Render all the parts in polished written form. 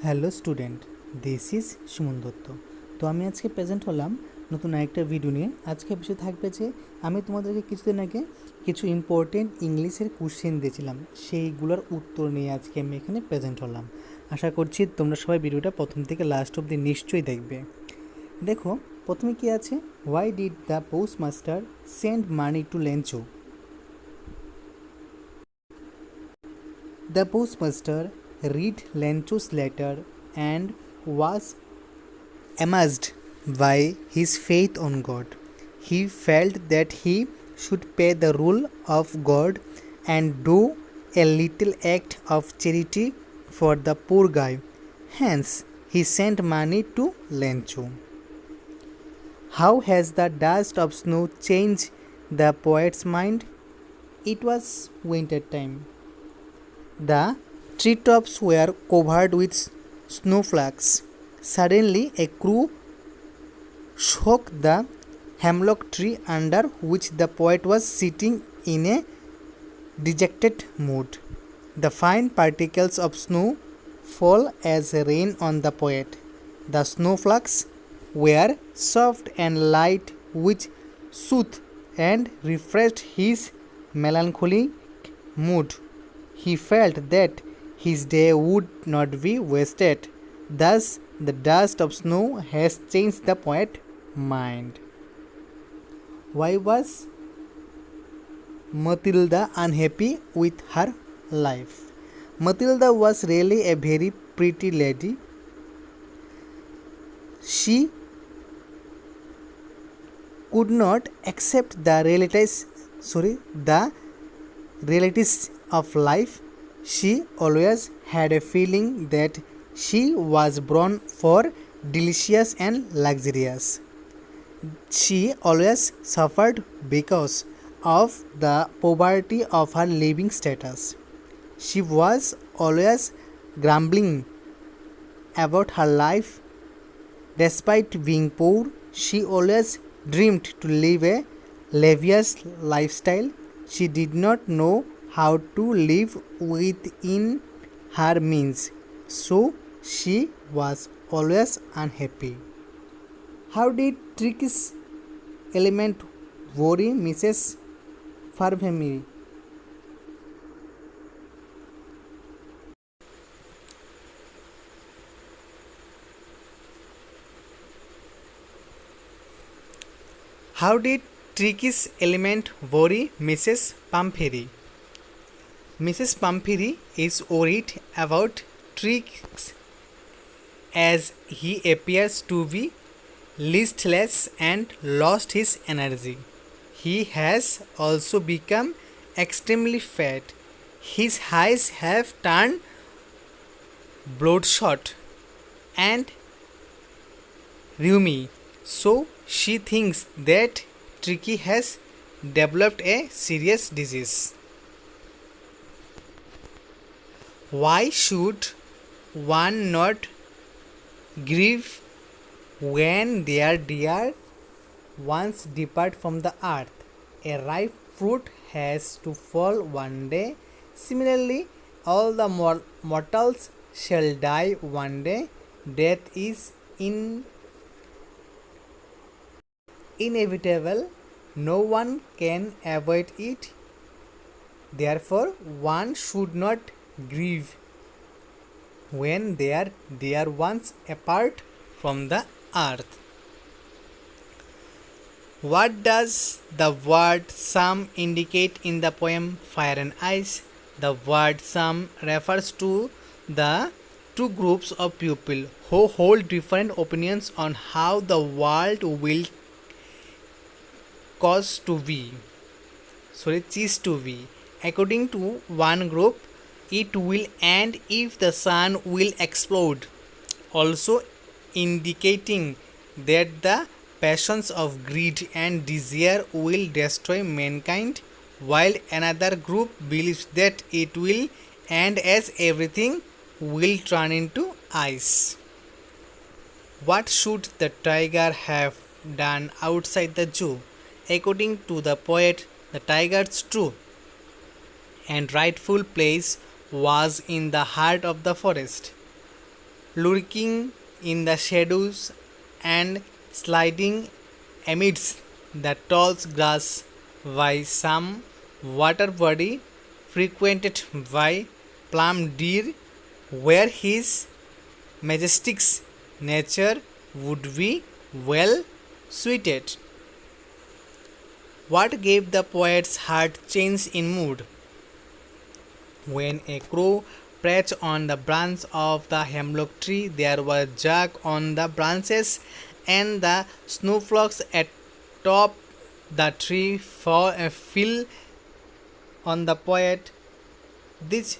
Hello student, this is Suman Dutta. তো আমি আজকে প্রেজেন্ট হলাম নতুন আরেকটা ভিডিও নিয়ে। আজকে বিষয় থাকবে যে আমি তোমাদেরকে কিছুদিন আগে কিছু ইম্পর্টেন্ট ইংলিশের কোশ্চেন দিয়েছিলাম, সেইগুলোর উত্তর নিয়ে আজকে আমি এখানে প্রেজেন্ট হলাম। আশা করছি তোমরা সবাই ভিডিওটা প্রথম থেকে লাস্ট অবধি নিশ্চয়ই দেখবে। দেখো প্রথমে কি আছে, why did the post master send money to Lencho? The postmaster read Lencho's letter and was amazed by his faith on God. He felt that he should pay the rule of God and do a little act of charity for the poor guy. Hence, he sent money to Lencho. How has the dust of snow changed the poet's mind? It was winter time. The treetops were covered with snowflakes. Suddenly, a crow shook the hemlock tree under which the poet was sitting in a dejected mood. The fine particles of snow fall as rain on the poet. The snowflakes were soft and light, which soothed and refreshed his melancholic mood. He felt that his day would not be wasted. Thus, the dust of snow has changed the poet's mind. Why was Matilda unhappy with her life? Matilda was really a very pretty lady. She could not accept the realities of life. She always had a feeling that she was born for delicious and luxurious. She always suffered because of the poverty of her living status. She was always grumbling about her life. Despite being poor, she always dreamed to live a lavish lifestyle. She did not know how to live within her means, so she was always unhappy. How did Tricky's element worry Mrs. Farfemiri? How did Tricky's element worry Mrs. Pamphiri? Mrs. Pamphiri is worried about Trix as he appears to be listless and lost his energy. He has also become extremely fat. His eyes have turned bloodshot and rheumy, so she thinks that Tricky has developed a serious disease. Why should one not grieve when their dear ones depart from the earth? A ripe fruit has to fall one day. Similarly, all the mortals shall die one day. Death is inevitable. No one can avoid it. Therefore, one should not grieve when their dear ones apart from the earth. What does the word some indicate in the poem Fire and Ice? The word some refers to the two groups of people who hold different opinions on how the world will cease to be. According to one group, it will end if the sun will explode, also indicating that the passions of greed and desire will destroy mankind, while another group believes that it will end as everything will turn into ice. What should the tiger have done outside the zoo? According to the poet, the tiger's true and rightful place was in the heart of the forest. lurking in the shadows and sliding amidst the tall grass by some water body frequented by plum deer, where his majestic nature would be well suited. What gave the poet's heart change in mood? When a crow perched on the branch of the hemlock tree, there was Jack on the branches, and the snowflakes atop the tree fell on the poet. These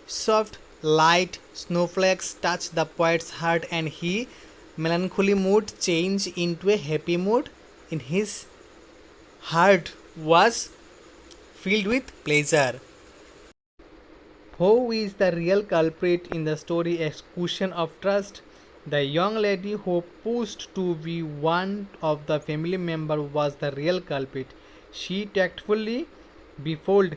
soft, light snowflakes touched the poet's heart, and his melancholy mood changed into a happy mood. In his heart was filled with pleasure. Who is the real culprit in the story? A question of trust. The young lady who pushed to be one of the family member was the real culprit. She tactfully befooled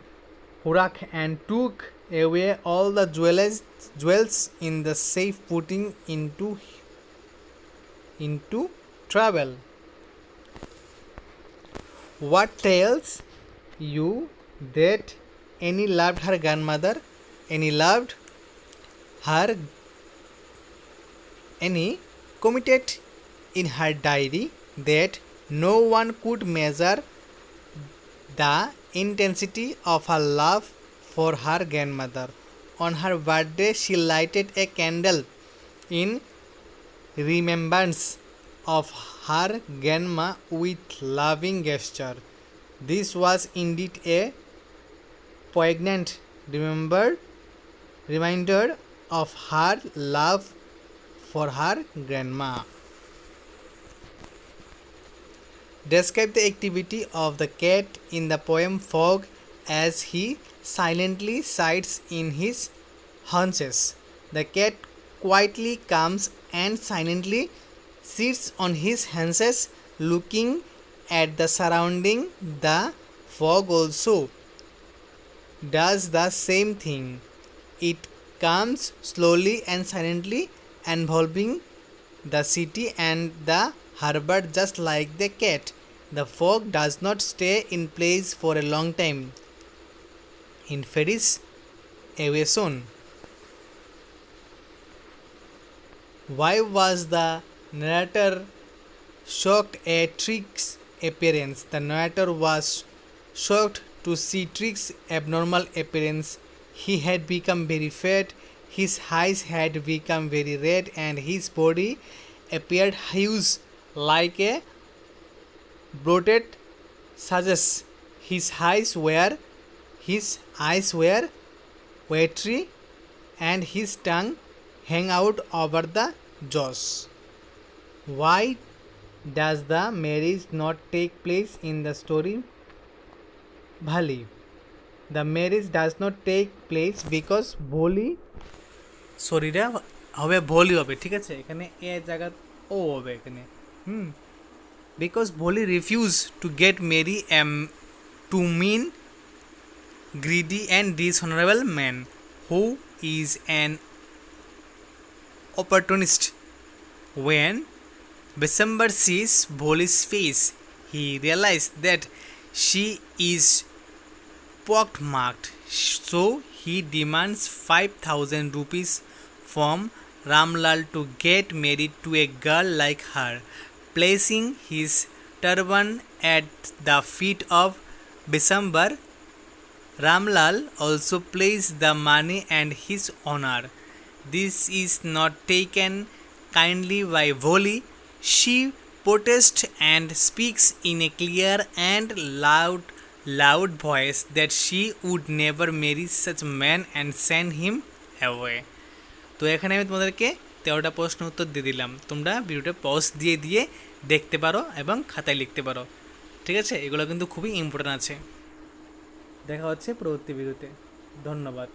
Hurak and took away all the jewels in the safe, putting into travel. What tells you that Annie loved her grandmother? Annie committed in her diary that no one could measure the intensity of her love for her grandmother. On her birthday, she lighted a candle in remembrance of her grandma with loving gesture. This was indeed a poignant reminder of her love for her grandma. Describe the activity of the cat in the poem Fog as he silently sits in his haunches. The cat quietly comes and silently sits on his haunches, looking at the surrounding. The fog also does the same thing. It comes slowly and silently, enveloping the city and the harbor just like the cat. The fog does not stay in place for a long time. It fades away soon. Why was the narrator shocked at Trick's appearance? The narrator was shocked to see Trick's abnormal appearance. He had become very fat, his eyes had become very red, and his body appeared huge like a bloated sausage. His eyes were watery, and his tongue hung out over the jaws. Why does the marriage not take place in the story? Bhali. The marriage does not take place because Bholi সরিটা হবে volley হবে, ঠিক আছে, এখানে এ জায়গা ও হবে এখানে because Bholi refused to get married to mean greedy and dishonorable man who is an opportunist. When December sees Bholi's face, he realized that she is pockmarked, so he demands 5,000 rupees from Ramlal to get married to a girl like her. Placing his turban at the feet of December, Ramlal also placed the money and his honor. This is not taken kindly by Bholi. She protests and speaks in a clear and loud voice that she would never marry such a man and send him away. তো এখানে আমি তোমাদেরকে 13টা প্রশ্ন উত্তর দিয়ে দিলাম। তোমরা ভিডিওটা পজ দিয়ে দেখতে পারো এবং খাতায় লিখতে পারো, ঠিক আছে? এগুলো কিন্তু খুবই ইম্পর্টেন্ট আছে। দেখা হচ্ছে পরবর্তী ভিডিওতে। ধন্যবাদ।